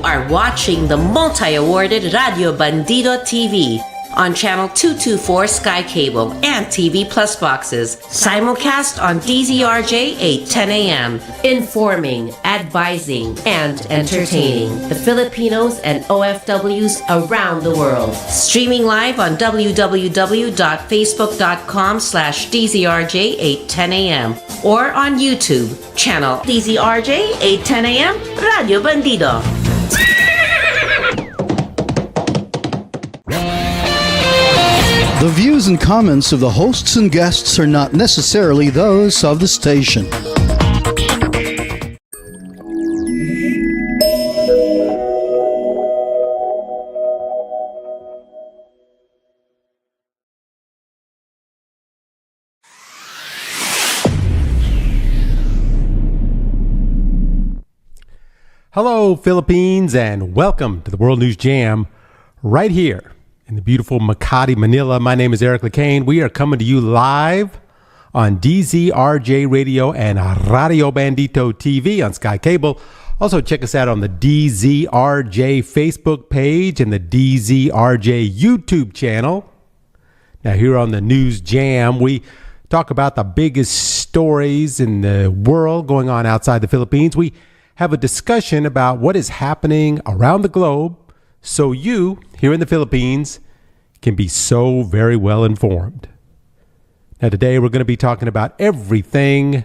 are watching the multi-awarded Radio Bandido TV on channel 224 Sky Cable and TV Plus boxes. Simulcast on DZRJ 8:10 a.m. Informing, advising, and entertaining the Filipinos and OFWs around the world. Streaming live on www.facebook.com/DZRJ 8:10 a.m. or on YouTube, channel DZRJ 8:10 a.m. Radio Bandido. The views and comments of the hosts and guests are not necessarily those of the station. Hello, Philippines, and welcome to the World News Jam right here in the beautiful Makati, Manila. My name is Lecain. We are coming to you live on DZRJ Radio and Radio Bandito TV on Sky Cable. Also, check us out on the DZRJ Facebook page and the DZRJ YouTube channel. Now, here on the News Jam, we talk about the biggest stories in the world going on outside the Philippines. We have a discussion about what is happening around the globe, so you, here in the Philippines, can be so very well informed. Now, today we're going to be talking about everything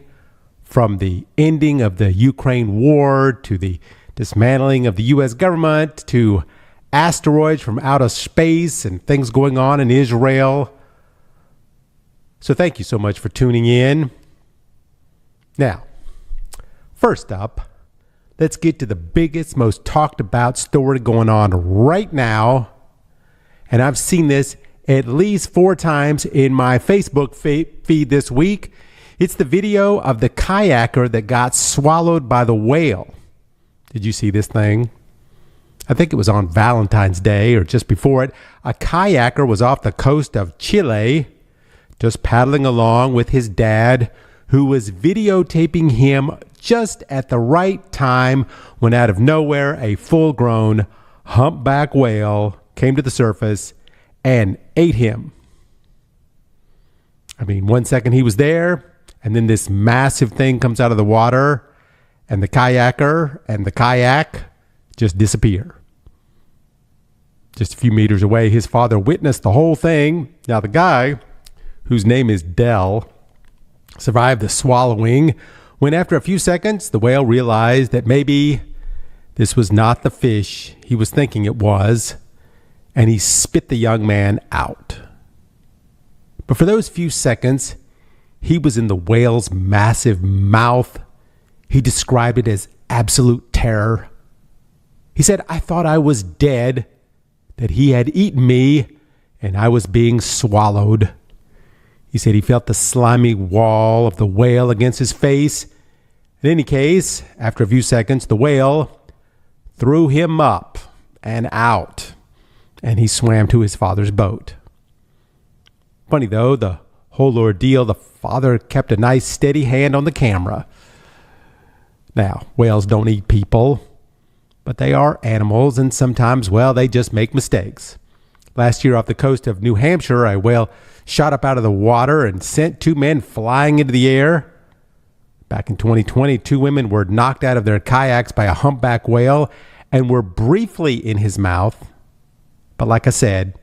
from the ending of the Ukraine war to the dismantling of the U.S. government to asteroids from outer space and things going on in Israel. So thank you so much for tuning in. Now, first up, let's get to the biggest, most talked about story going on right now. And I've seen this at least 4 times in my Facebook feed this week. It's the video of the kayaker that got swallowed by the whale. Did you see this thing? I think it was on Valentine's Day or just before it. A kayaker was off the coast of Chile, just paddling along with his dad, who was videotaping him just at the right time when out of nowhere a full-grown humpback whale came to the surface and ate him. I mean, 1 second he was there, and then this massive thing comes out of the water, and the kayaker and the kayak just disappear. Just a few meters away, his father witnessed the whole thing. Now, the guy, whose name is Dell, survived the swallowing when after a few seconds, the whale realized that maybe this was not the fish he was thinking it was, and he spit the young man out. But for those few seconds, he was in the whale's massive mouth. He described it as absolute terror. He said, "I thought I was dead, that he had eaten me, and I was being swallowed." He said he felt the slimy wall of the whale against his face. In any case, after a few seconds, the whale threw him up and out, and he swam to his father's boat. Funny though, the whole ordeal, the father kept a nice steady hand on the camera. Now, whales don't eat people, but they are animals, and sometimes, well, they just make mistakes. Last year off the coast of New Hampshire, a whale shot up out of the water and sent 2 men flying into the air. Back in 2020, 2 women were knocked out of their kayaks by a humpback whale and were briefly in his mouth. But like I said,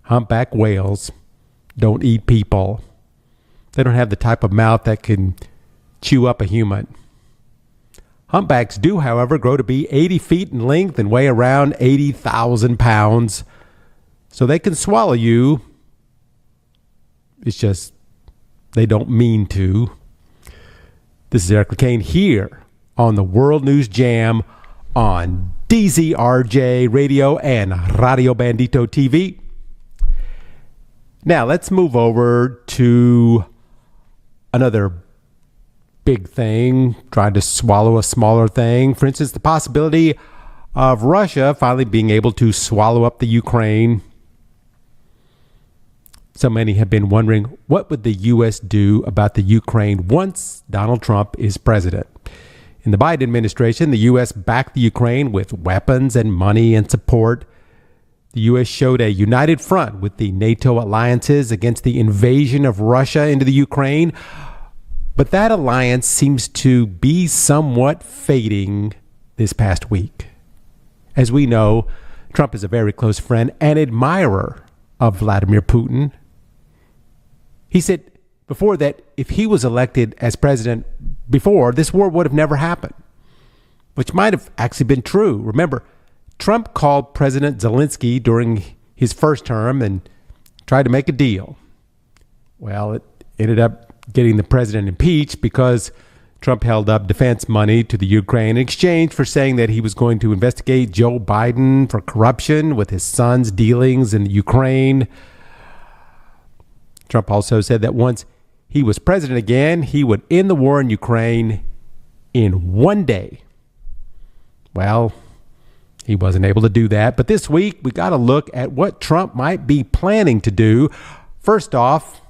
humpback whales don't eat people. They don't have the type of mouth that can chew up a human. Humpbacks do, however, grow to be 80 feet in length and weigh around 80,000 pounds. So they can swallow you. It's just they don't mean to. This is Lecain here on the World News Jam on DZRJ Radio and Radio Bandito TV. Now let's move over to another big thing, trying to swallow a smaller thing. For instance, the possibility of Russia finally being able to swallow up the Ukraine. So many have been wondering, what would the U.S. do about the Ukraine once Donald Trump is president? In the Biden administration, the U.S. backed the Ukraine with weapons and money and support. The U.S. showed a united front with the NATO alliances against the invasion of Russia into the Ukraine. But that alliance seems to be somewhat fading this past week. As we know, Trump is a very close friend and admirer of Vladimir Putin. He said before that if he was elected as president before, this war would have never happened, which might have actually been true. Remember, Trump called President Zelensky during his first term and tried to make a deal. Well, it ended up getting the president impeached because Trump held up defense money to the Ukraine in exchange for saying that he was going to investigate Joe Biden for corruption with his son's dealings in the Ukraine. Trump also said that once he was president again, he would end the war in Ukraine in one day. Well, he wasn't able to do that. But this week, we got to look at what Trump might be planning to do. First off,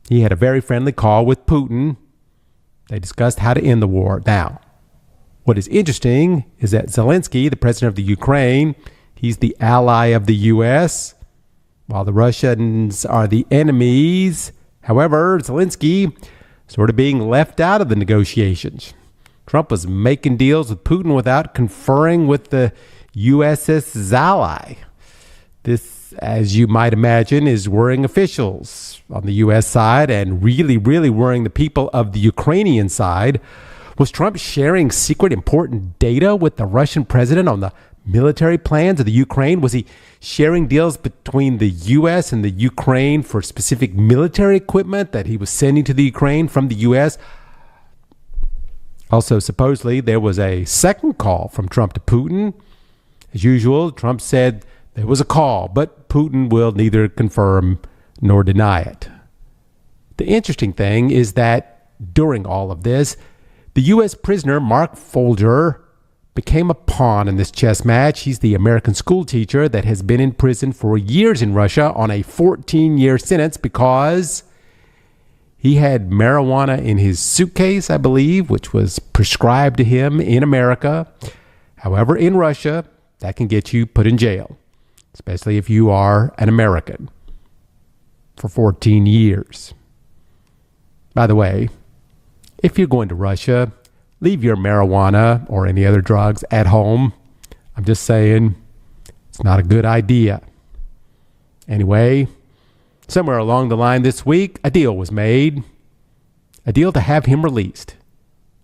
he had a very friendly call with Putin. They discussed how to end the war. Now, what is interesting is that Zelensky, the president of the Ukraine, he's the ally of the U.S., while the Russians are the enemies. However, Zelensky sort of being left out of the negotiations. Trump was making deals with Putin without conferring with the US's ally. This, as you might imagine, is worrying officials on the U.S. side and really worrying the people of the Ukrainian side. Was Trump sharing secret important data with the Russian president on the military plans of the Ukraine? Was he sharing deals between the U.S. and the Ukraine for specific military equipment that he was sending to the Ukraine from the U.S.? Also, supposedly, there was a second call from Trump to Putin. As usual, Trump said there was a call, but Putin will neither confirm nor deny it. The interesting thing is that during all of this, the U.S. prisoner Mark Folger became a pawn in this chess match. He's the American school teacher that has been in prison for years in Russia on a 14-year sentence because he had marijuana in his suitcase, I believe, which was prescribed to him in America. However, in Russia, that can get you put in jail, especially if you are an American, for 14 years. By the way, if you're going to Russia, leave your marijuana or any other drugs at home. I'm just saying it's not a good idea. Anyway, somewhere along the line this week, a deal was made. A deal to have him released.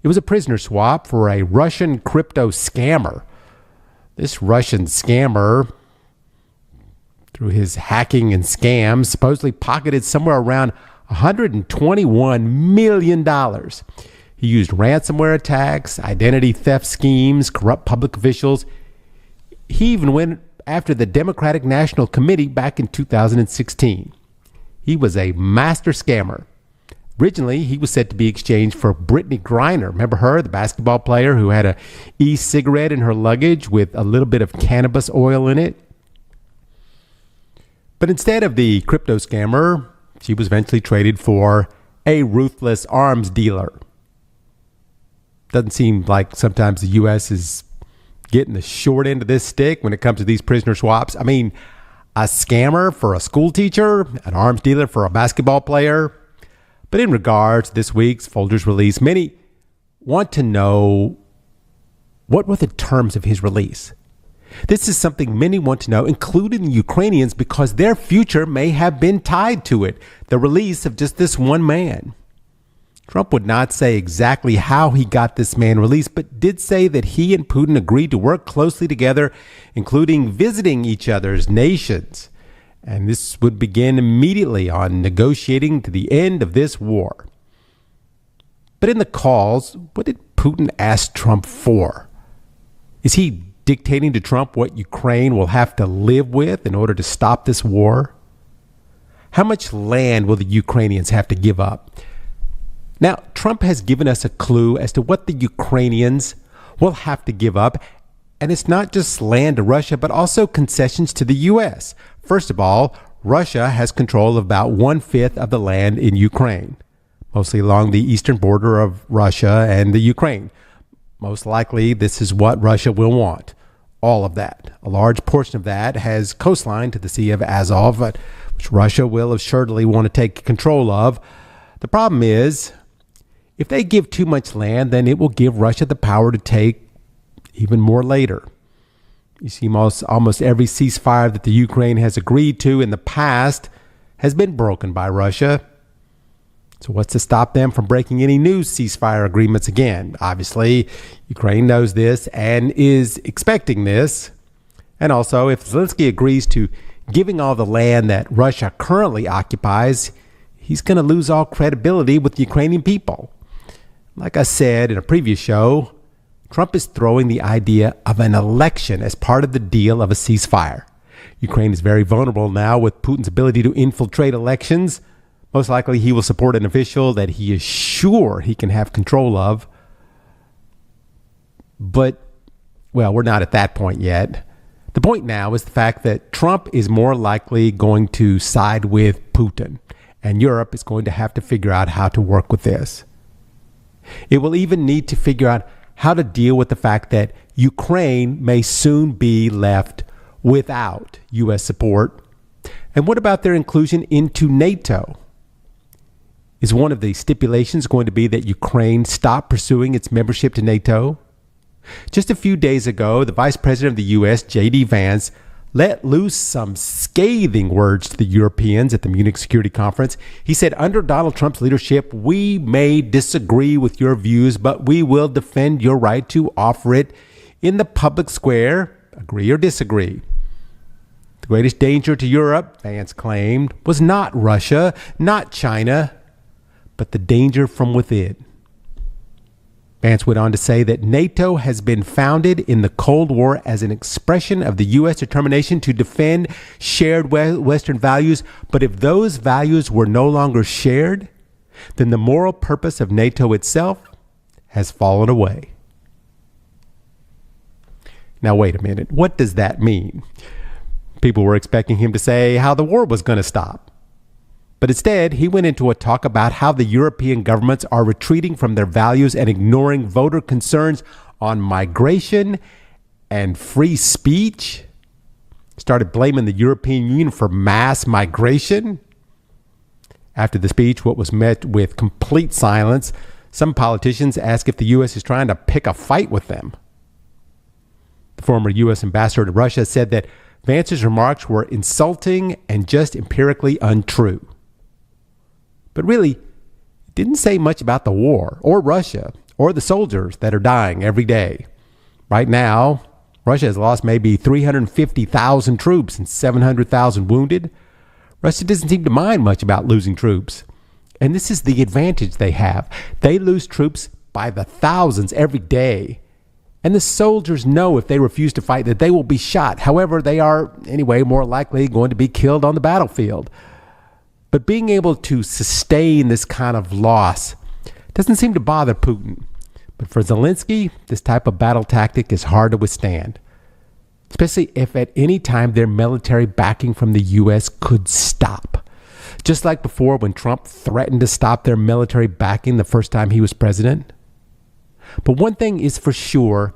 It was a prisoner swap for a Russian crypto scammer. This Russian scammer, through his hacking and scams, supposedly pocketed somewhere around $121 million. He used ransomware attacks, identity theft schemes, corrupt public officials. He even went after the Democratic National Committee back in 2016. He was a master scammer. Originally, he was said to be exchanged for Brittany Griner. Remember her, the basketball player who had an e-cigarette in her luggage with a little bit of cannabis oil in it? But instead of the crypto scammer, she was eventually traded for a ruthless arms dealer. Doesn't seem like sometimes the U.S. is getting the short end of this stick when it comes to these prisoner swaps. I mean, a scammer for a school teacher, an arms dealer for a basketball player. But in regards to this week's Folger's release, many want to know what were the terms of his release. This is something many want to know, including the Ukrainians, because their future may have been tied to it, the release of just this one man. Trump would not say exactly how he got this man released, but did say that he and Putin agreed to work closely together, including visiting each other's nations. And this would begin immediately on negotiating to the end of this war. But in the calls, what did Putin ask Trump for? Is he dictating to Trump what Ukraine will have to live with in order to stop this war? How much land will the Ukrainians have to give up? Now, Trump has given us a clue as to what the Ukrainians will have to give up. And it's not just land to Russia, but also concessions to the U.S. First of all, Russia has control of about 1/5 of the land in Ukraine, mostly along the eastern border of Russia and the Ukraine. most likely this is what Russia will want. All of that. A large portion of that has coastline to the Sea of Azov, which Russia will assuredly want to take control of. The problem is, if they give too much land, then it will give Russia the power to take even more later. You see, almost every ceasefire that the Ukraine has agreed to in the past has been broken by Russia. So what's to stop them from breaking any new ceasefire agreements again? Obviously, Ukraine knows this and is expecting this. And also, if Zelensky agrees to giving all the land that Russia currently occupies, he's going to lose all credibility with the Ukrainian people. Like I said in a previous show, Trump is throwing the idea of an election as part of the deal of a ceasefire. Ukraine is very vulnerable now with Putin's ability to infiltrate elections. Most likely he will support an official that he is sure he can have control of. But, well, we're not at that point yet. The point now is the fact that Trump is more likely going to side with Putin, and Europe is going to have to figure out how to work with this. It will even need to figure out how to deal with the fact that Ukraine may soon be left without U.S. support. And what about their inclusion into NATO? Is one of the stipulations going to be that Ukraine stop pursuing its membership to NATO? Just a few days ago, the Vice President of the U.S., J.D. Vance, let loose some scathing words to the Europeans at the Munich Security Conference. He said, under Donald Trump's leadership, we may disagree with your views, but we will defend your right to offer it in the public square, agree or disagree. The greatest danger to Europe, Vance claimed, was not Russia, not China, but the danger from within. Vance went on to say that NATO has been founded in the Cold War as an expression of the U.S. determination to defend shared Western values. But if those values were no longer shared, then the moral purpose of NATO itself has fallen away. Now, wait a minute. What does that mean? People were expecting him to say how the war was going to stop. But instead, he went into a talk about how the European governments are retreating from their values and ignoring voter concerns on migration and free speech. Started blaming the European Union for mass migration. After the speech, what was met with complete silence, some politicians asked if the U.S. is trying to pick a fight with them. The former U.S. ambassador to Russia said that Vance's remarks were insulting and just empirically untrue. But really, it didn't say much about the war or Russia or the soldiers that are dying every day. Right now, Russia has lost maybe 350,000 troops and 700,000 wounded. Russia doesn't seem to mind much about losing troops. And this is the advantage they have. They lose troops by the thousands every day. And the soldiers know if they refuse to fight that they will be shot. However, they are, anyway, more likely going to be killed on the battlefield. But being able to sustain this kind of loss doesn't seem to bother Putin. But for Zelensky, this type of battle tactic is hard to withstand, especially if at any time their military backing from the U.S. could stop. Just like before when Trump threatened to stop their military backing the first time he was president. But one thing is for sure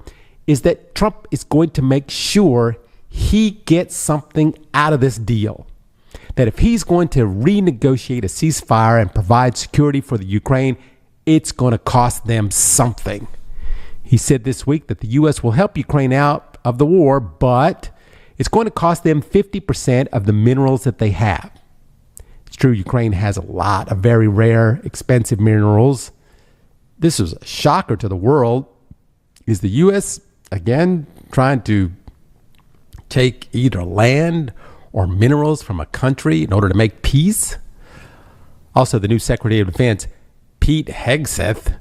is that Trump is going to make sure he gets something out of this deal. That if he's going to renegotiate a ceasefire and provide security for the Ukraine, it's going to cost them something. He said this week that the U.S. will help Ukraine out of the war, but it's going to cost them 50% of the minerals that they have. It's true, Ukraine has a lot of very rare, expensive minerals. This was a shocker to the world. Is the U.S., again, trying to take either land or minerals from a country in order to make peace? Also, the new Secretary of Defense, Pete Hegseth,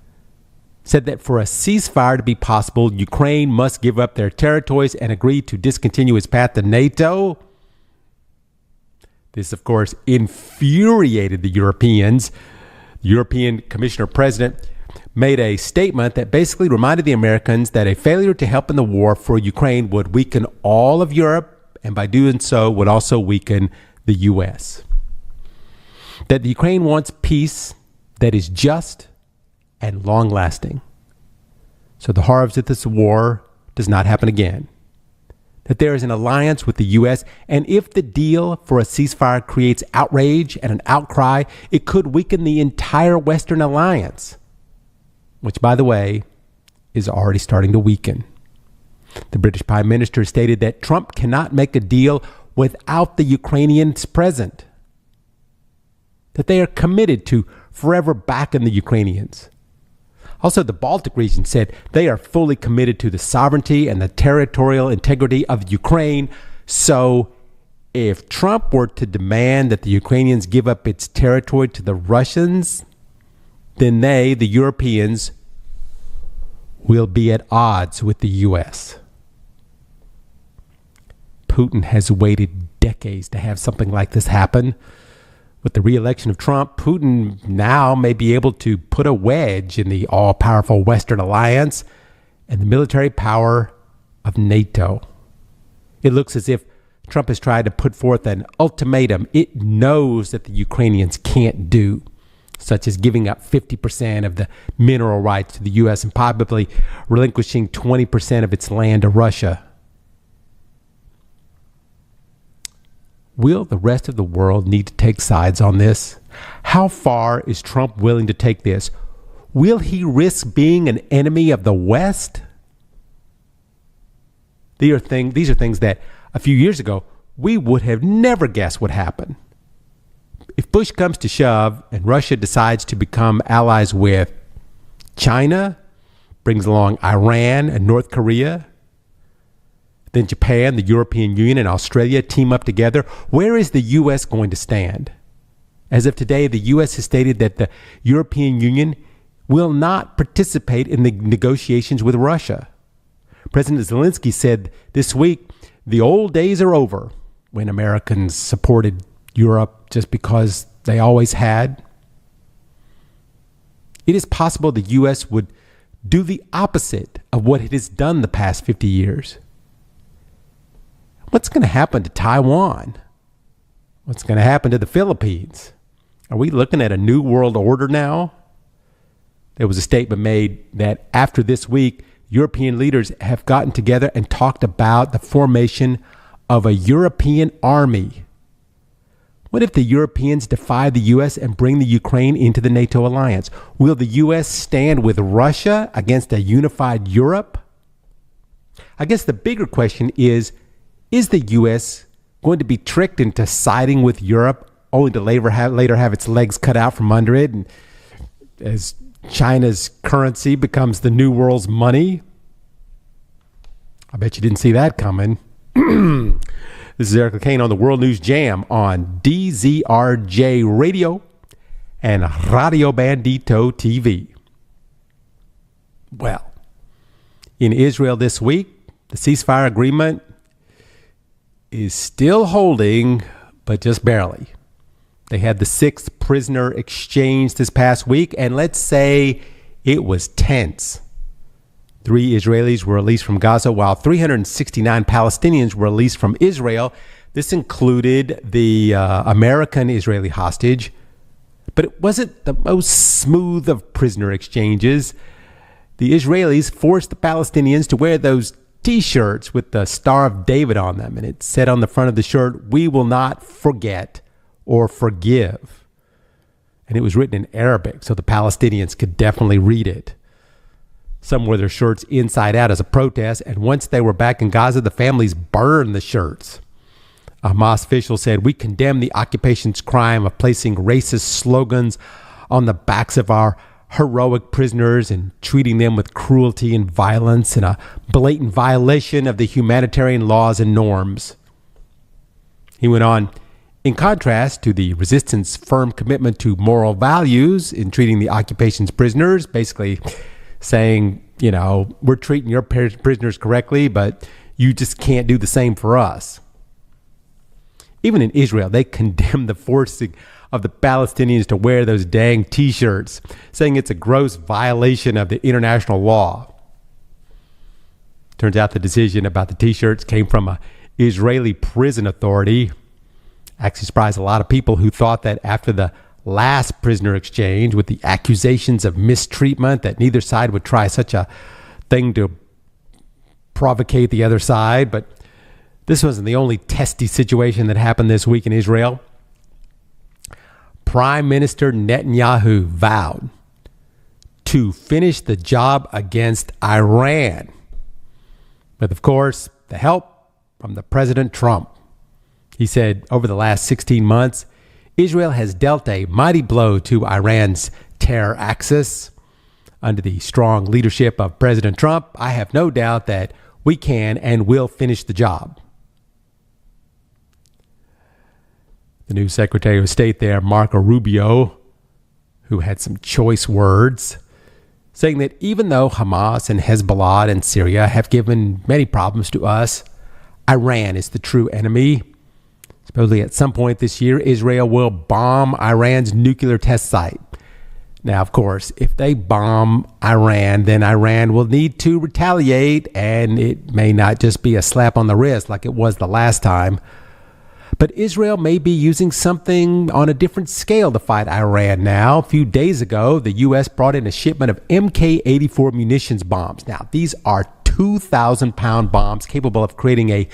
said that for a ceasefire to be possible, Ukraine must give up their territories and agree to discontinue its path to NATO. This, of course, infuriated the Europeans. The European Commissioner President made a statement that basically reminded the Americans that a failure to help in the war for Ukraine would weaken all of Europe, and by doing so would also weaken the U.S. That the Ukraine wants peace that is just and long-lasting. so the horrors of this war does not happen again. That there is an alliance with the U.S., and if the deal for a ceasefire creates outrage and an outcry, it could weaken the entire Western alliance, which, by the way, is already starting to weaken. The British Prime Minister stated that Trump cannot make a deal without the Ukrainians present, that they are committed to forever backing the Ukrainians. Also, the Baltic region said they are fully committed to the sovereignty and the territorial integrity of Ukraine. So if Trump were to demand that the Ukrainians give up its territory to the Russians, then they, the Europeans, will be at odds with the U.S. Putin has waited decades to have something like this happen. With the re-election of Trump, Putin now may be able to put a wedge in the all-powerful Western alliance and the military power of NATO. It looks as if Trump has tried to put forth an ultimatum it knows that the Ukrainians can't do, such as giving up 50% of the mineral rights to the U.S. and probably relinquishing 20% of its land to Russia. Will the rest of the world need to take sides on this? How far is Trump willing to take this? Will he risk being an enemy of the West? These are things that a few years ago we would have never guessed would happen. If push comes to shove and Russia decides to become allies with China, brings along Iran and North Korea, then Japan, the European Union, and Australia team up together, where is the U.S. going to stand? As of today, the U.S. has stated that the European Union will not participate in the negotiations with Russia. President Zelensky said this week, the old days are over when Americans supported Europe just because they always had. It is possible the U.S. would do the opposite of what it has done the past 50 years. What's going to happen to Taiwan? What's going to happen to the Philippines? Are we looking at a new world order now? There was a statement made that after this week, European leaders have gotten together and talked about the formation of a European army. What if the Europeans defy the U.S. and bring the Ukraine into the NATO alliance? Will the U.S. stand with Russia against a unified Europe? I guess the bigger question is the U.S. going to be tricked into siding with Europe only to later have its legs cut out from under it, and as China's currency becomes the new world's money? I bet you didn't see that coming. This is Eric Lecain on the World News Jam on DZRJ Radio and Radio Bandito TV. Well, in Israel this week, the ceasefire agreement is still holding, but just barely. They had the 6th prisoner exchange this past week, and let's say it was tense. 3 Israelis were released from Gaza, while 369 Palestinians were released from Israel. This included the American Israeli hostage, but it wasn't the most smooth of prisoner exchanges. The Israelis forced the Palestinians to wear those T-shirts with the Star of David on them, and it said on the front of the shirt, "We will not forget or forgive." And it was written in Arabic, so the Palestinians could definitely read it. Some wore their shirts inside out as a protest, and once they were back in Gaza, the families burned the shirts. A Hamas official said, "We condemn the occupation's crime of placing racist slogans on the backs of our heroic prisoners and treating them with cruelty and violence in a blatant violation of the humanitarian laws and norms." He went on, "In contrast to the resistance' firm commitment to moral values in treating the occupation's prisoners," basically saying, you know, we're treating your prisoners correctly, but you just can't do the same for us. Even in Israel, they condemned the forcing of the Palestinians to wear those dang T-shirts, saying it's a gross violation of the international law. Turns out the decision about the T-shirts came from an Israeli prison authority. Actually surprised a lot of people who thought that after the last prisoner exchange with the accusations of mistreatment that neither side would try such a thing to provocate the other side, but this wasn't the only testy situation that happened this week in Israel. Prime Minister Netanyahu vowed to finish the job against Iran, with, of course, the help from the President Trump. He said over the last 16 months, Israel has dealt a mighty blow to Iran's terror axis. Under the strong leadership of President Trump, I have no doubt that we can and will finish the job. The new Secretary of State there, Marco Rubio, who had some choice words, saying that even though Hamas and Hezbollah and Syria have given many problems to us, Iran is the true enemy. Supposedly at some point this year, Israel will bomb Iran's nuclear test site. Now, of course, if they bomb Iran, then Iran will need to retaliate, and it may not just be a slap on the wrist like it was the last time. But Israel may be using something on a different scale to fight Iran now. A few days ago, the U.S. brought in a shipment of Mk-84 munitions bombs. Now, these are 2,000-pound bombs capable of creating a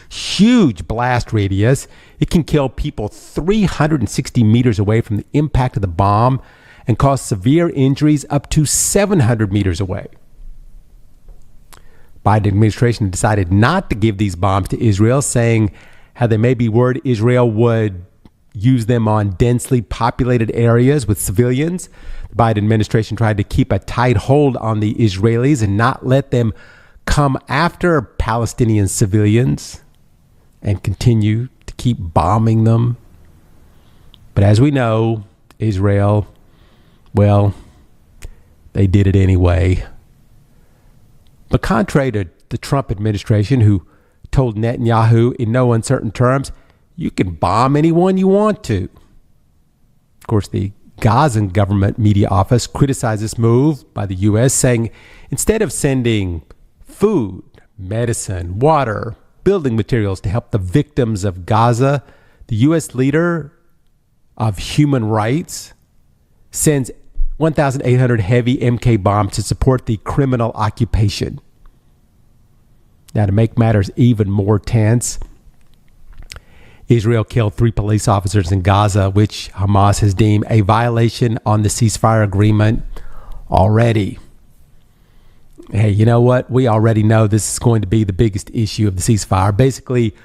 huge blast radius. It can kill people 360 meters away from the impact of the bomb and cause severe injuries up to 700 meters away. Biden administration decided not to give these bombs to Israel, saying how they may be worried Israel would use them on densely populated areas with civilians. The Biden administration tried to keep a tight hold on the Israelis and not let them come after Palestinian civilians and continue to keep bombing them. But as we know, Israel, well, they did it anyway. But contrary to the Trump administration, who told Netanyahu in no uncertain terms, you can bomb anyone you want to. Of course, the Gazan government media office criticized this move by the U.S., saying instead of sending food, medicine, water, building materials to help the victims of Gaza, the U.S. leader of human rights sends 1,800 heavy MK bombs to support the criminal occupation. Now, to make matters even more tense, Israel killed 3 police officers in Gaza, which Hamas has deemed a violation on the ceasefire agreement already. Hey, you know what? We already know this is going to be the biggest issue of the ceasefire. Basically,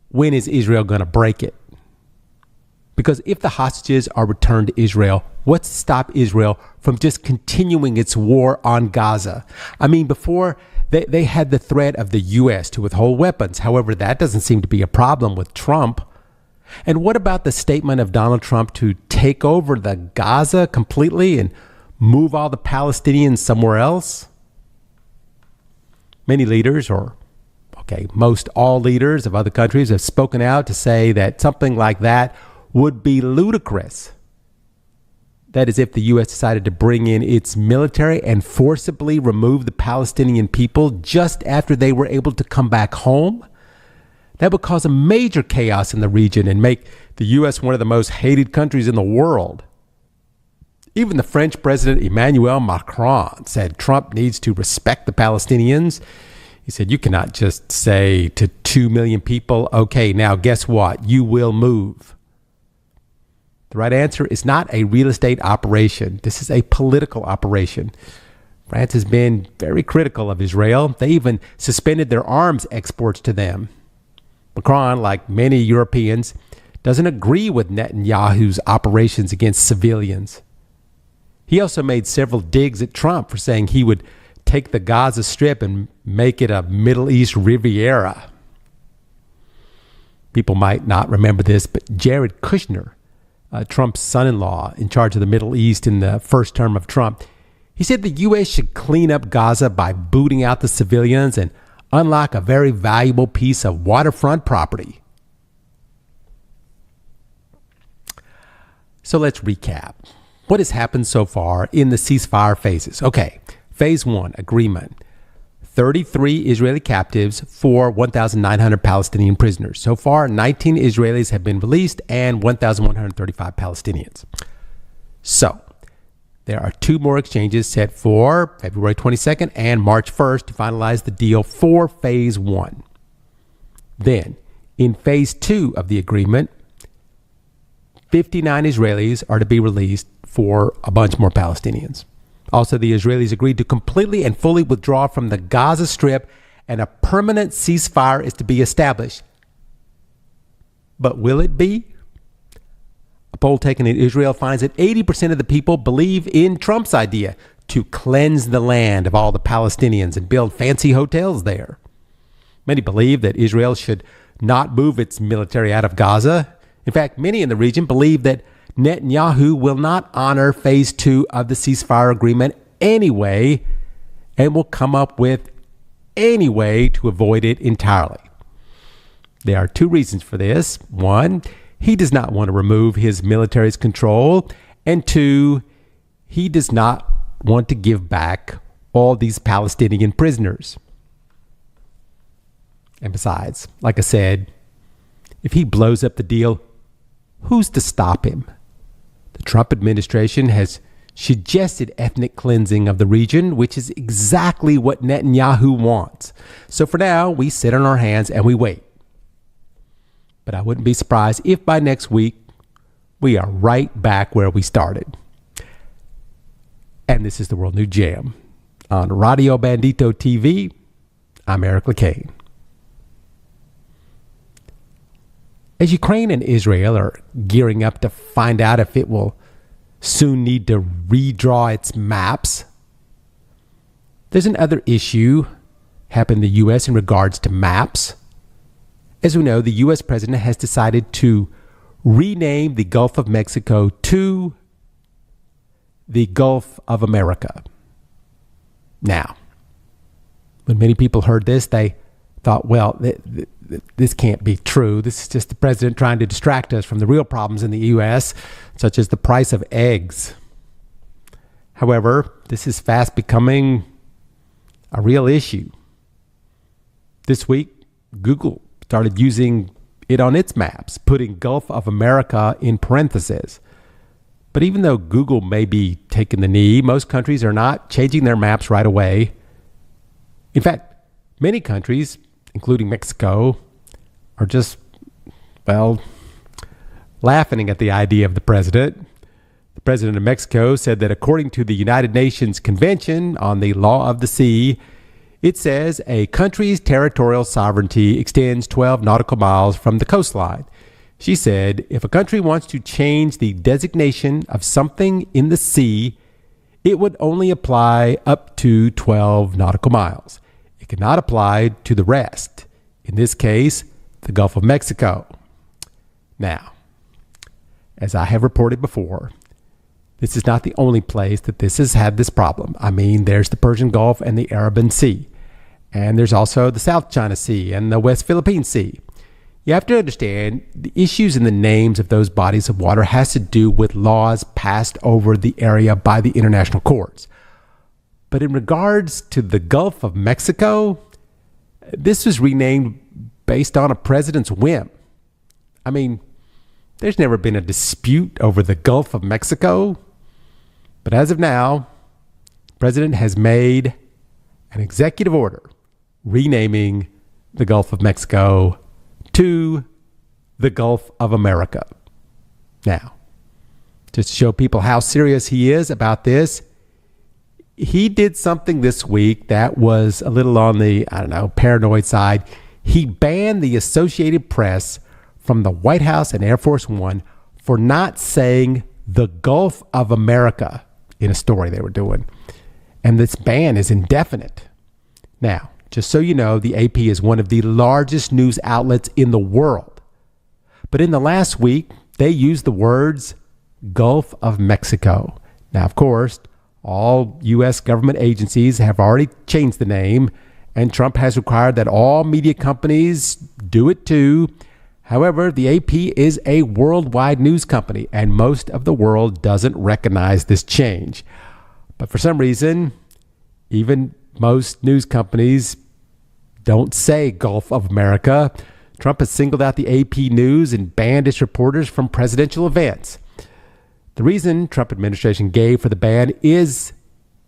when is Israel going to break it? Because if the hostages are returned to Israel, what's to stop Israel from just continuing its war on Gaza? I mean, before they had the threat of the U.S. to withhold weapons. However, that doesn't seem to be a problem with Trump. And what about the statement of Donald Trump to take over the Gaza completely and move all the Palestinians somewhere else? Many leaders, most all leaders of other countries have spoken out to say that something like that would be ludicrous. That is, if the U.S. decided to bring in its military and forcibly remove the Palestinian people just after they were able to come back home, that would cause a major chaos in the region and make the U.S. one of the most hated countries in the world. Even the French President Emmanuel Macron said Trump needs to respect the Palestinians. He said, you cannot just say to 2 million people, okay, now guess what? You will move. The right answer is not a real estate operation. This is a political operation. France has been very critical of Israel. They even suspended their arms exports to them. Macron, like many Europeans, doesn't agree with Netanyahu's operations against civilians. He also made several digs at Trump for saying he would take the Gaza Strip and make it a Middle East Riviera. People might not remember this, but Jared Kushner, Trump's son-in-law in charge of the Middle East in the first term of Trump, he said the U.S. should clean up Gaza by booting out the civilians and unlock a very valuable piece of waterfront property. So let's recap. What has happened so far in the ceasefire phases? Okay, phase 1, agreement. 33 Israeli captives for 1,900 Palestinian prisoners. So far, 19 Israelis have been released and 1,135 Palestinians. So, There are two more exchanges set for February 22nd and March 1st to finalize the deal for Phase 1. Then, in Phase 2 of the agreement, 59 Israelis are to be released for a bunch more Palestinians. Also, the Israelis agreed to completely and fully withdraw from the Gaza Strip, and a permanent ceasefire is to be established. But will it be? A poll taken in Israel finds that 80% of the people believe in Trump's idea to cleanse the land of all the Palestinians and build fancy hotels there. Many believe that Israel should not move its military out of Gaza. In fact, many in the region believe that Netanyahu will not honor Phase 2 of the ceasefire agreement anyway and will come up with any way to avoid it entirely. There are two reasons for this. One, he does not want to remove his military's control. And two, he does not want to give back all these Palestinian prisoners. And besides, like I said, if he blows up the deal, who's to stop him? The Trump administration has suggested ethnic cleansing of the region, which is exactly what Netanyahu wants. So for now, we sit on our hands and we wait. But I wouldn't be surprised if by next week, we are right back where we started. And this is the World News Jam. On Radio Bandito TV, I'm Eric Lecain. As Ukraine and Israel are gearing up to find out if it will soon need to redraw its maps, there's another issue happening in the U.S. in regards to maps. As we know, the U.S. president has decided to rename the Gulf of Mexico to the Gulf of America. Now, when many people heard this, they thought, well, this can't be true. This is just the president trying to distract us from the real problems in the U.S., such as the price of eggs. However, this is fast becoming a real issue. This week, Google started using it on its maps, putting Gulf of America in parentheses. But even though Google may be taking the knee, most countries are not changing their maps right away. In fact, many countries, including Mexico, are just, well, laughing at the idea of the president. The president of Mexico said that according to the United Nations Convention on the Law of the Sea, it says a country's territorial sovereignty extends 12 nautical miles from the coastline. She said if a country wants to change the designation of something in the sea, it would only apply up to 12 nautical miles. It cannot apply to the rest. In this case, the Gulf of Mexico. Now, as I have reported before, this is not the only place that this has had this problem. I mean, there's the Persian Gulf and the Arabian Sea. And there's also the South China Sea and the West Philippine Sea. You have to understand the issues in the names of those bodies of water has to do with laws passed over the area by the international courts. But in regards to the Gulf of Mexico, this was renamed based on a president's whim. I mean, there's never been a dispute over the Gulf of Mexico. But as of now, the president has made an executive order renaming the Gulf of Mexico to the Gulf of America. Now, just to show people how serious he is about this, he did something this week that was a little on the, paranoid side. He banned the Associated Press from the White House and Air Force One for not saying the Gulf of America in a story they were doing. And this ban is indefinite. Now, just so you know, the AP is one of the largest news outlets in the world. But in the last week, they used the words Gulf of Mexico. Now, of course, all U.S. government agencies have already changed the name, and Trump has required that all media companies do it too. However, the AP is a worldwide news company, and most of the world doesn't recognize this change. But for some reason, even most news companies don't say Gulf of America. Trump has singled out the AP News and banned its reporters from presidential events. The reason Trump administration gave for the ban is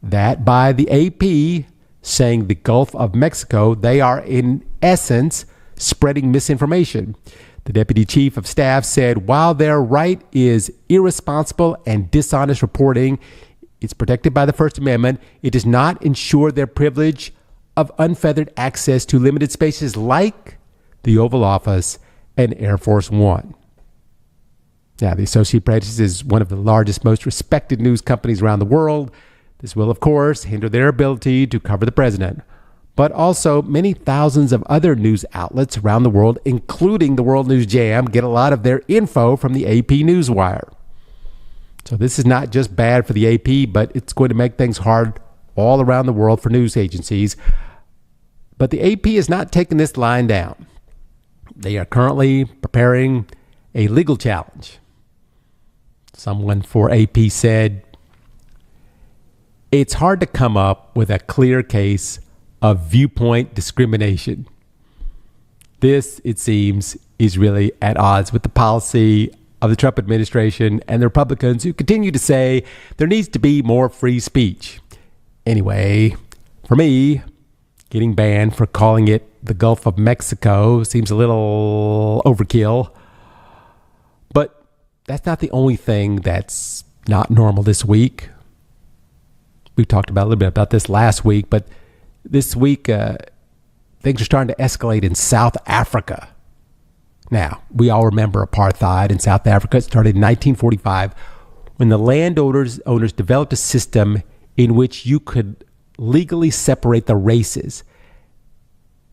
that by the AP saying the Gulf of Mexico, they are in essence spreading misinformation. The deputy chief of staff said while their right is irresponsible and dishonest reporting, it's protected by the First Amendment, it does not ensure their privilege of unfettered access to limited spaces like the Oval Office and Air Force One. Now, the Associated Press is one of the largest, most respected news companies around the world. This will, of course, hinder their ability to cover the president. But also, many thousands of other news outlets around the world, including the World News Jam, get a lot of their info from the AP Newswire. So this is not just bad for the AP, but it's going to make things hard all around the world for news agencies. But the AP is not taking this line down. They are currently preparing a legal challenge. Someone for AP said, it's hard to come up with a clear case of viewpoint discrimination. This, it seems, is really at odds with the policy of the Trump administration and the Republicans who continue to say there needs to be more free speech. Anyway, for me, getting banned for calling it the Gulf of Mexico seems a little overkill. But that's not the only thing that's not normal this week. We talked about a little bit about this last week, but this week things are starting to escalate in South Africa. Now, we all remember apartheid in South Africa. It started in 1945 when the landowners developed a system in which you could legally separate the races.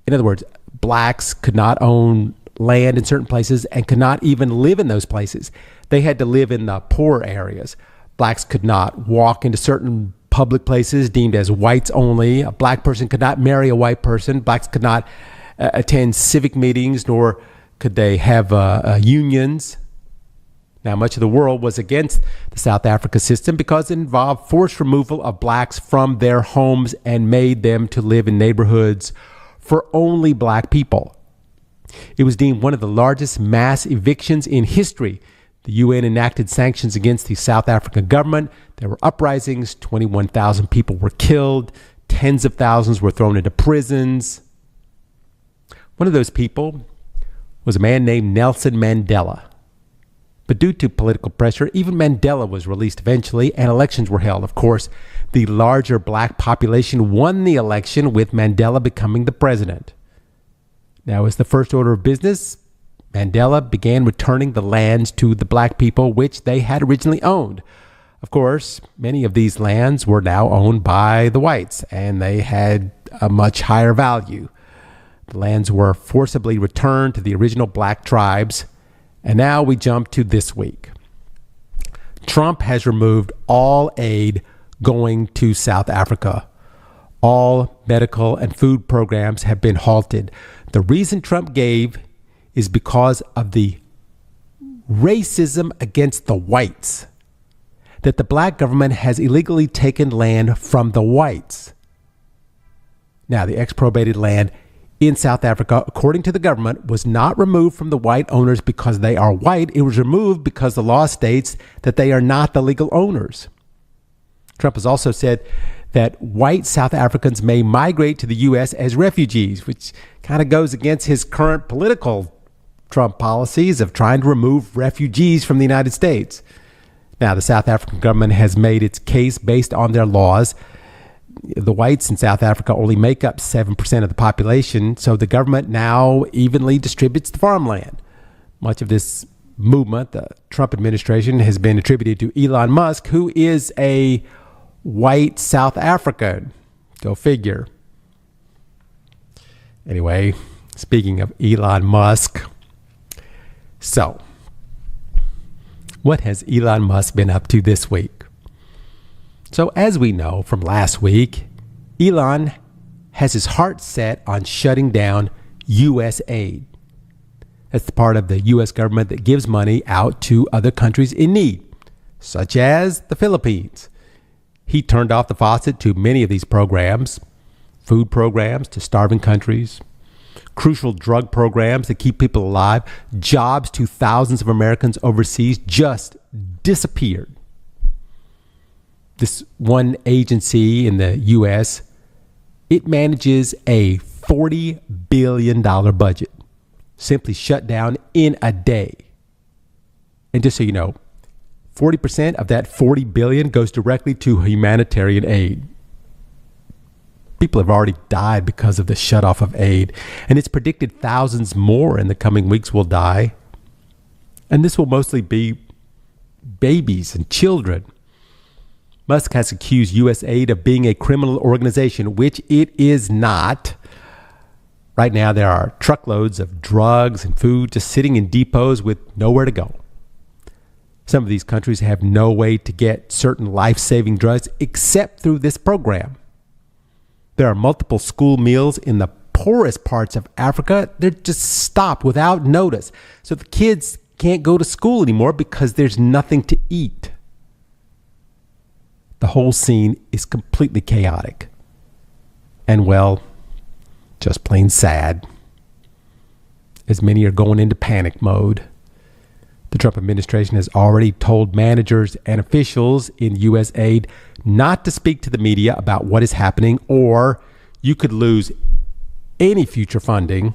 In other words, blacks could not own land in certain places and could not even live in those places. They had to live in the poor areas. Blacks could not walk into certain public places deemed as whites only. A black person could not marry a white person. Blacks could not attend civic meetings, nor could they have unions. Now, much of the world was against the South Africa system because it involved forced removal of blacks from their homes and made them to live in neighborhoods for only black people. It was deemed one of the largest mass evictions in history. The UN enacted sanctions against the South African government. There were uprisings. 21,000 people were killed. Tens of thousands were thrown into prisons. One of those people was a man named Nelson Mandela. But due to political pressure, even Mandela was released eventually, and elections were held. Of course, the larger black population won the election, with Mandela becoming the president. Now, as the first order of business, Mandela began returning the lands to the black people, which they had originally owned. Of course, many of these lands were now owned by the whites, and they had a much higher value. The lands were forcibly returned to the original black tribes. And now we jump to this week. Trump has removed all aid going to South Africa. All medical and food programs have been halted. The reason Trump gave is because of the racism against the whites, that the black government has illegally taken land from the whites. Now, the expropriated land in South Africa, according to the government, was not removed from the white owners because they are white. It was removed because the law states that they are not the legal owners. Trump has also said that white South Africans may migrate to the U.S. as refugees, which kind of goes against his current political Trump policies of trying to remove refugees from the United States. Now, the South African government has made its case based on their laws. The whites in South Africa only make up 7% of the population, so the government now evenly distributes the farmland. Much of this movement, the Trump administration, has been attributed to Elon Musk, who is a white South African. Go figure. Anyway, speaking of Elon Musk, so what has Elon Musk been up to this week? So as we know from last week, Elon has his heart set on shutting down U.S. aid. That's the part of the U.S. government that gives money out to other countries in need, such as the Philippines. He turned off the faucet to many of these programs, food programs to starving countries, crucial drug programs that keep people alive, jobs to thousands of Americans overseas just disappeared. this one agency in the U.S., it manages a $40 billion budget, simply shut down in a day. And just so you know, 40% of that $40 billion goes directly to humanitarian aid. People have already died because of the shutoff of aid, and it's predicted thousands more in the coming weeks will die. And this will mostly be babies and children. Musk has accused USAID of being a criminal organization, which it is not. Right now, there are truckloads of drugs and food just sitting in depots with nowhere to go. Some of these countries have no way to get certain life-saving drugs except through this program. There are multiple school meals in the poorest parts of Africa. They're just stopped without notice. So the kids can't go to school anymore because there's nothing to eat. The whole scene is completely chaotic. And well, just plain sad. As many are going into panic mode. The Trump administration has already told managers and officials in USAID not to speak to the media about what is happening, or you could lose any future funding.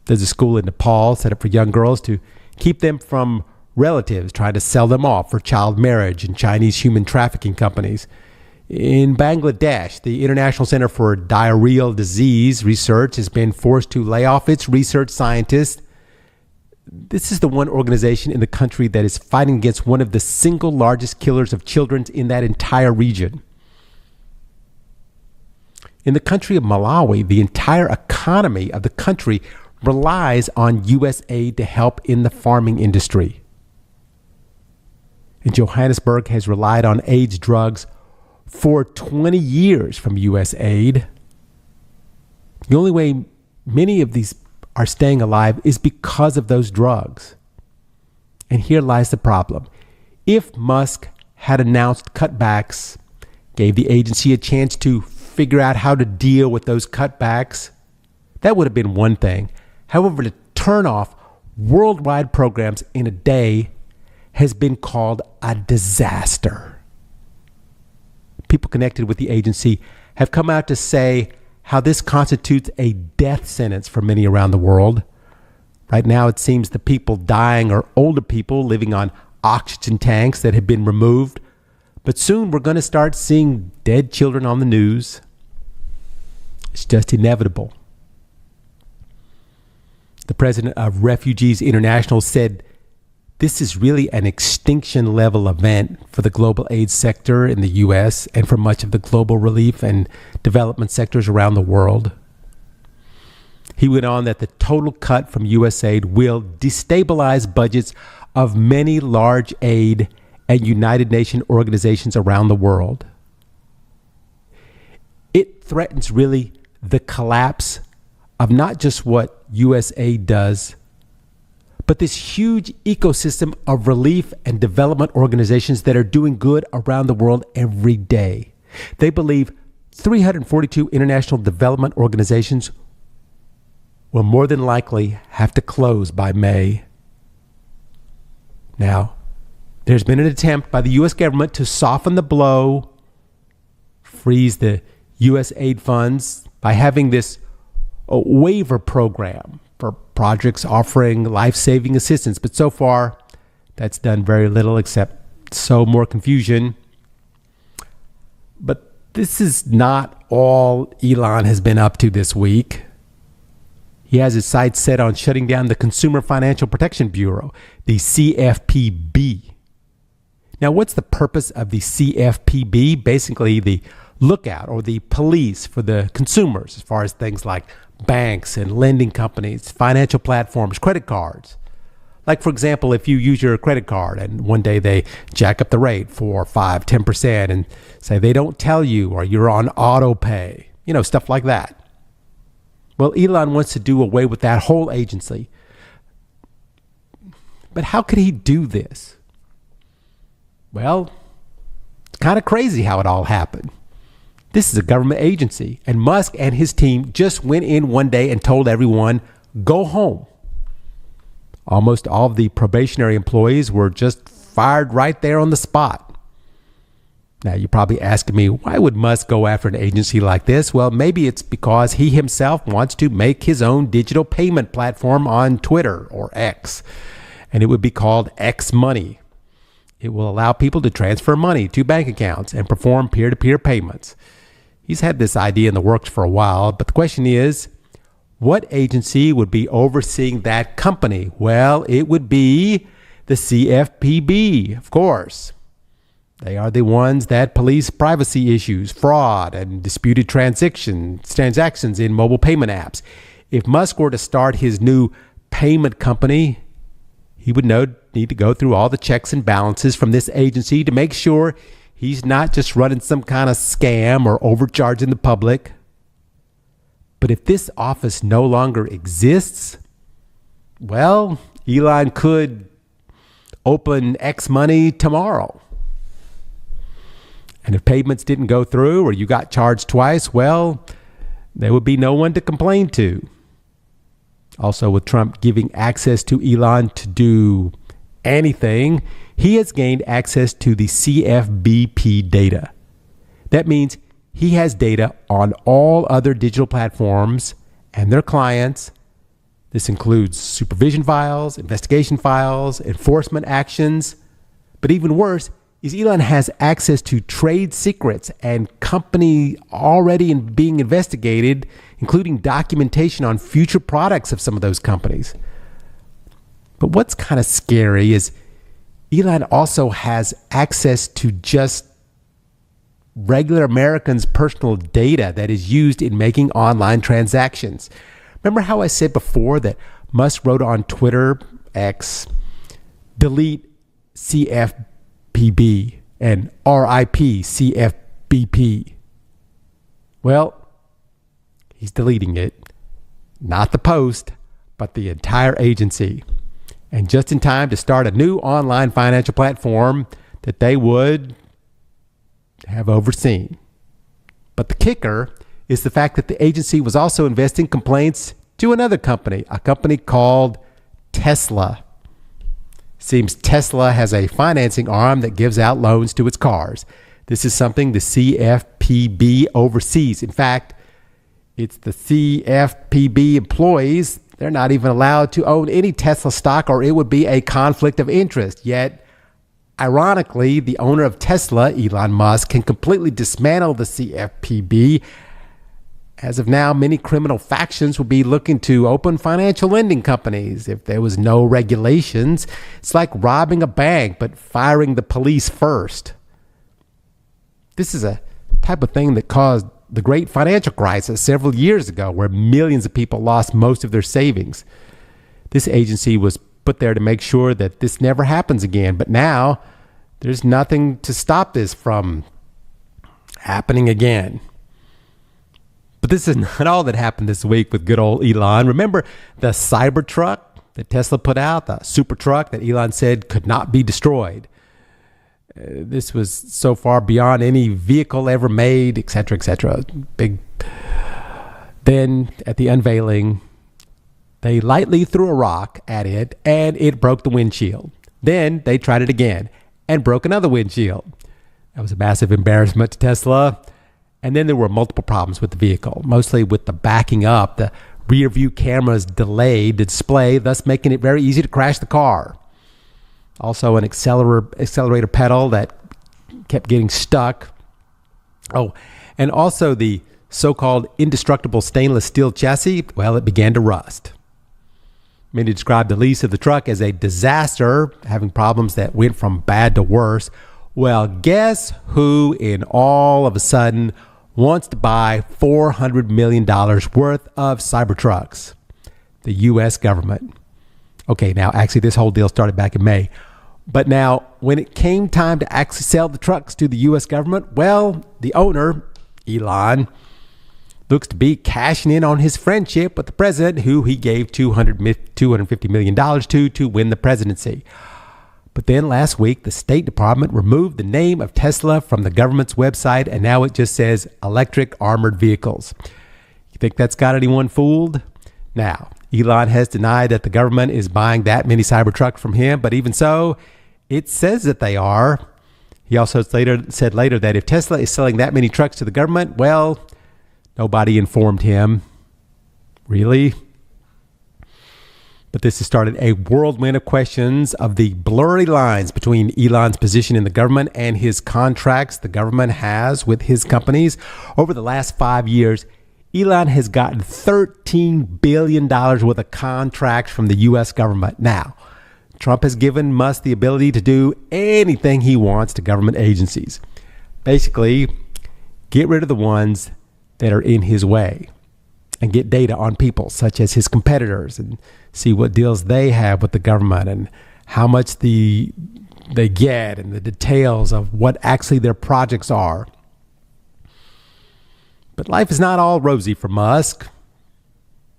There's a school in Nepal set up for young girls to keep them from relatives trying to sell them off for child marriage and Chinese human trafficking companies. In Bangladesh, the International Center for Diarrheal Disease Research has been forced to lay off its research scientists. This is the one organization in the country that is fighting against one of the single largest killers of children in that entire region. In the country of Malawi, the entire economy of the country relies on U.S. aid to help in the farming industry. And Johannesburg has relied on AIDS drugs for 20 years from U.S. aid. The only way many of these are staying alive is because of those drugs. And here lies the problem. If Musk had announced cutbacks, gave the agency a chance to figure out how to deal with those cutbacks, that would have been one thing. However, to turn off worldwide programs in a day has been called a disaster. People connected with the agency have come out to say how this constitutes a death sentence for many around the world. Right now, it seems the people dying are older people living on oxygen tanks that have been removed. But soon we're going to start seeing dead children on the news. It's just inevitable. The president of Refugees International said this is really an extinction level event for the global aid sector in the U.S. and for much of the global relief and development sectors around the world. He went on that the total cut from U.S. aid will destabilize budgets of many large aid and United Nations organizations around the world. It threatens really the collapse of not just what U.S. aid does, but this huge ecosystem of relief and development organizations that are doing good around the world every day. They believe 342 international development organizations will more than likely have to close by May. Now, there's been an attempt by the U.S. government to soften the blow, freeze the U.S. aid funds by having this waiver program for projects offering life-saving assistance. But so far, that's done very little except sow more confusion. But this is not all Elon has been up to this week. He has his sights set on shutting down the Consumer Financial Protection Bureau, the CFPB. Now, what's the purpose of the CFPB? Basically, the lookout or the police for the consumers as far as things like banks and lending companies, financial platforms, credit cards. Like, for example, if you use your credit card and one day they jack up the rate 4, 5, 10% and say they don't tell you or you're on auto pay, stuff like that. Well, Elon wants to do away with that whole agency. But how could he do this? Well, it's kind of crazy how it all happened. This is a government agency, and Musk and his team just went in one day and told everyone, go home. Almost all of the probationary employees were just fired right there on the spot. Now, you're probably asking me, why would Musk go after an agency like this? Well, maybe it's because he himself wants to make his own digital payment platform on Twitter or X, and it would be called X Money. It will allow people to transfer money to bank accounts and perform peer-to-peer payments. He's had this idea in the works for a while, but the question is, what agency would be overseeing that company? Well, it would be the CFPB, of course. They are the ones that police privacy issues, fraud, and disputed transactions in mobile payment apps. If Musk were to start his new payment company, he would need to go through all the checks and balances from this agency to make sure he's not just running some kind of scam or overcharging the public. But if this office no longer exists, well, Elon could open X Money tomorrow. And if payments didn't go through or you got charged twice, well, there would be no one to complain to. Also, with Trump giving access to Elon to do anything, he has gained access to the CFBP data. That means he has data on all other digital platforms and their clients. This includes supervision files, investigation files, enforcement actions. But even worse is Elon has access to trade secrets and company already being investigated, including documentation on future products of some of those companies. But what's kind of scary is Elon also has access to just regular Americans' personal data that is used in making online transactions. Remember how I said before that Musk wrote on Twitter, X, delete CFPB and RIP CFBP? Well, he's deleting it. Not the post, but the entire agency. And just in time to start a new online financial platform that they would have overseen. But the kicker is the fact that the agency was also investing complaints to another company, a company called Tesla. Seems Tesla has a financing arm that gives out loans to its cars. This is something the CFPB oversees. In fact, it's the CFPB employees. They're not even allowed to own any Tesla stock or it would be a conflict of interest. Yet, ironically, the owner of Tesla, Elon Musk, can completely dismantle the CFPB. As of now, many criminal factions will be looking to open financial lending companies if there was no regulations. It's like robbing a bank, but firing the police first. This is a type of thing that caused the great financial crisis several years ago, where millions of people lost most of their savings. This agency was put there to make sure that this never happens again. But now, there's nothing to stop this from happening again. But this is not all that happened this week with good old Elon. Remember the Cybertruck that Tesla put out, the super truck that Elon said could not be destroyed? This was so far beyond any vehicle ever made, etc., etc. Big. Then at the unveiling, they lightly threw a rock at it and it broke the windshield. Then they tried it again and broke another windshield. That was a massive embarrassment to Tesla. And then there were multiple problems with the vehicle, mostly with the backing up. The rear view cameras delayed the display, thus making it very easy to crash the car. Also an accelerator pedal that kept getting stuck. Oh, and also the so-called indestructible stainless steel chassis, well, it began to rust. Many described the lease of the truck as a disaster, having problems that went from bad to worse. Well, guess who in all of a sudden wants to buy $400 million worth of Cybertrucks? The U.S. government. Okay, now actually this whole deal started back in May. But now when it came time to actually sell the trucks to the U.S. government, well, the owner, Elon, looks to be cashing in on his friendship with the president, who he gave $250 million to win the presidency. But then last week, the State Department removed the name of Tesla from the government's website, and now it just says electric armored vehicles. You think that's got anyone fooled? Now, Elon has denied that the government is buying that many Cybertrucks from him, but even so, it says that they are. He also said later that if Tesla is selling that many trucks to the government, well, nobody informed him. Really? But this has started a whirlwind of questions of the blurry lines between Elon's position in the government and his contracts the government has with his companies. Over the last 5 years, Elon has gotten $13 billion worth of contracts from the U.S. government. Now, Trump has given Musk the ability to do anything he wants to government agencies. Basically, get rid of the ones that are in his way and get data on people such as his competitors and see what deals they have with the government and how much they get and the details of what actually their projects are. But life is not all rosy for Musk,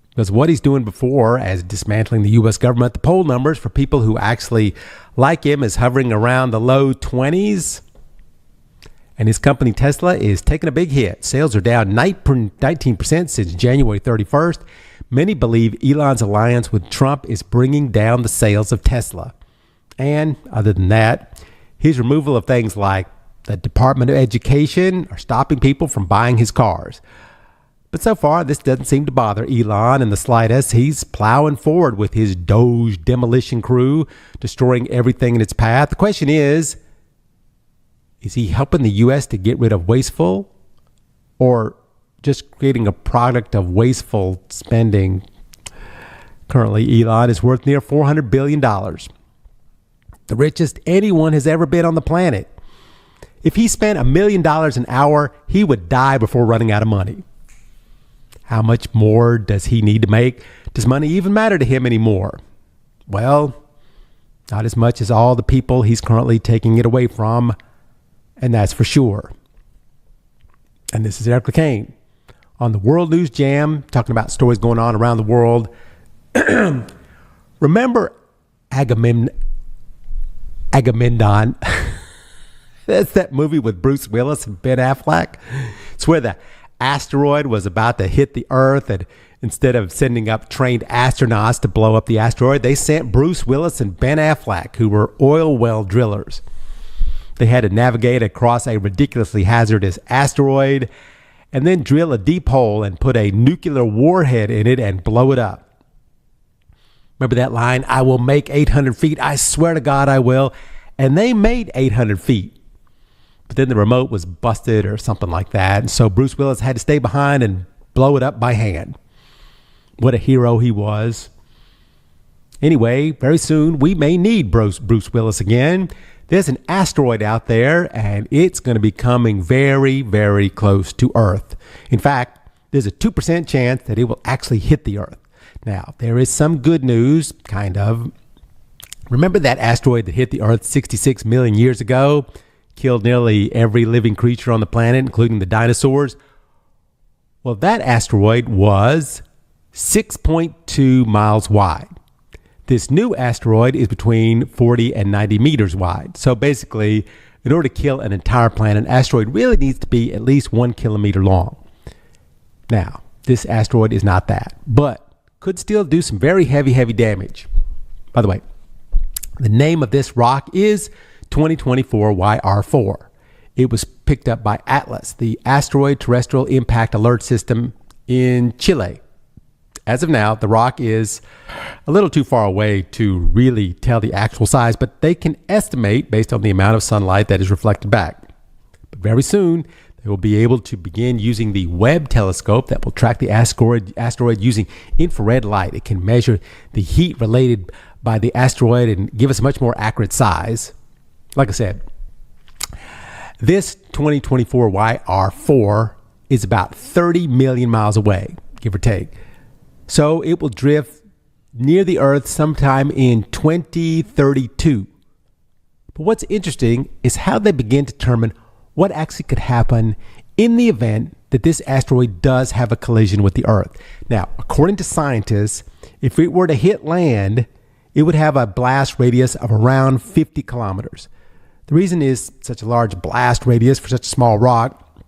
because what he's doing before, as dismantling the U.S. government, the poll numbers for people who actually like him is hovering around the low 20s. And his company Tesla is taking a big hit. Sales are down 19% since January 31st. Many believe Elon's alliance with Trump is bringing down the sales of Tesla. And other than that, his removal of things like the Department of Education are stopping people from buying his cars. But so far, this doesn't seem to bother Elon in the slightest. He's plowing forward with his Doge demolition crew, destroying everything in its path. The question is he helping the U.S. to get rid of wasteful, or just creating a product of wasteful spending? Currently, Elon is worth near $400 billion, the richest anyone has ever been on the planet. If he spent $1 million an hour, he would die before running out of money. How much more does he need to make? Does money even matter to him anymore? Well, not as much as all the people he's currently taking it away from, and that's for sure. And this is Eric Lecain on the World News Jam, talking about stories going on around the world. Remember Agamemnon? That's that movie with Bruce Willis and Ben Affleck. It's where the asteroid was about to hit the Earth, and instead of sending up trained astronauts to blow up the asteroid, they sent Bruce Willis and Ben Affleck, who were oil well drillers. They had to navigate across a ridiculously hazardous asteroid and then drill a deep hole and put a nuclear warhead in it and blow it up. Remember that line, "I will make 800 feet. I swear to God I will." And they made 800 feet. But then the remote was busted or something like that. And so Bruce Willis had to stay behind and blow it up by hand. What a hero he was. Anyway, very soon we may need Bruce Willis again. There's an asteroid out there, and it's going to be coming very, very close to Earth. In fact, there's a 2% chance that it will actually hit the Earth. Now, there is some good news, kind of. Remember that asteroid that hit the Earth 66 million years ago? Killed nearly every living creature on the planet, including the dinosaurs? Well, that asteroid was 6.2 miles wide. This new asteroid is between 40 and 90 meters wide. So basically, in order to kill an entire planet, an asteroid really needs to be at least 1 kilometer long. Now, this asteroid is not that, but could still do some very heavy damage. By the way, the name of this rock is 2024 YR4. It was picked up by Atlas, the Asteroid Terrestrial Impact Alert System in Chile. As of now, the rock is a little too far away to really tell the actual size, but they can estimate based on the amount of sunlight that is reflected back. But very soon, they will be able to begin using the Webb telescope that will track the asteroid using infrared light. It can measure the heat related by the asteroid and give us a much more accurate size. Like I said, this 2024 YR4 is about 30 million miles away, give or take. So it will drift near the Earth sometime in 2032. But what's interesting is how they begin to determine what actually could happen in the event that this asteroid does have a collision with the Earth. Now, according to scientists, if it were to hit land, it would have a blast radius of around 50 kilometers. The reason is such a large blast radius for such a small rock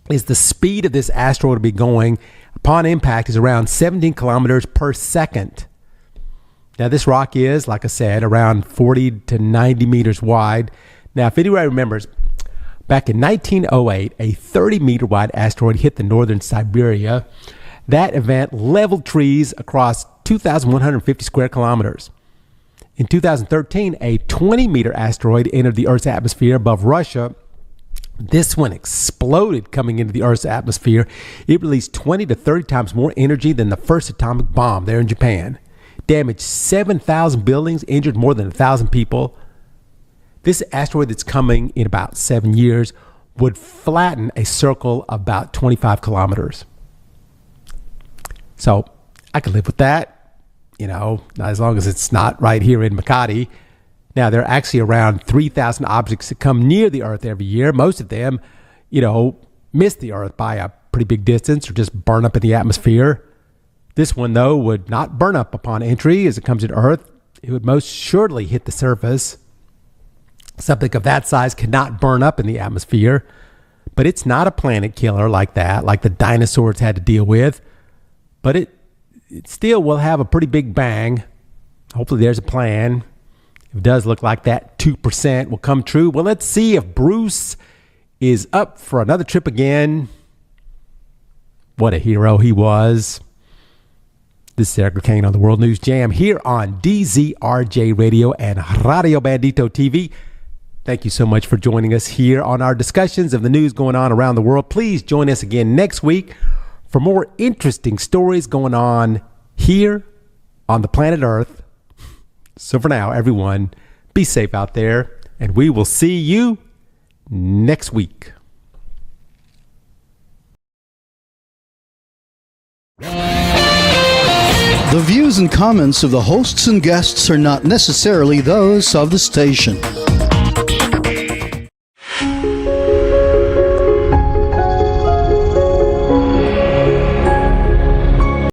is the speed of this asteroid to be going upon impact is around 17 kilometers per second. Now, this rock is, like I said, around 40 to 90 meters wide. Now, if anybody remembers, Back in 1908, a 30-meter wide asteroid hit the northern Siberia. That event leveled trees across 2,150 square kilometers. In 2013, a 20-meter asteroid entered the Earth's atmosphere above Russia. This one exploded coming into the Earth's atmosphere. It released 20 to 30 times more energy than the first atomic bomb there in Japan. Damaged 7,000 buildings, injured more than 1,000 people. This asteroid that's coming in about 7 years would flatten a circle about 25 kilometers. So I could live with that. As long as it's not right here in 𝗪cie. Now, there are actually around 3,000 objects that come near the Earth every year. Most of them, miss the Earth by a pretty big distance or just burn up in the atmosphere. This one, though, would not burn up upon entry as it comes to Earth. It would most surely hit the surface. Something of that size cannot burn up in the atmosphere. But it's not a planet killer like that, like the dinosaurs had to deal with. But it still will have a pretty big bang. Hopefully there's a plan. If it does look like that 2% will come true. Well, let's see if Bruce is up for another trip again. What a hero he was. This is Eric Lecain on the World News Jam here on DZRJ Radio and Radio Bandito TV. Thank you so much for joining us here on our discussions of the news going on around the world. Please join us again next week for more interesting stories going on here on the planet Earth. So for now, everyone, be safe out there, and we will see you next week. The views and comments of the hosts and guests are not necessarily those of the station.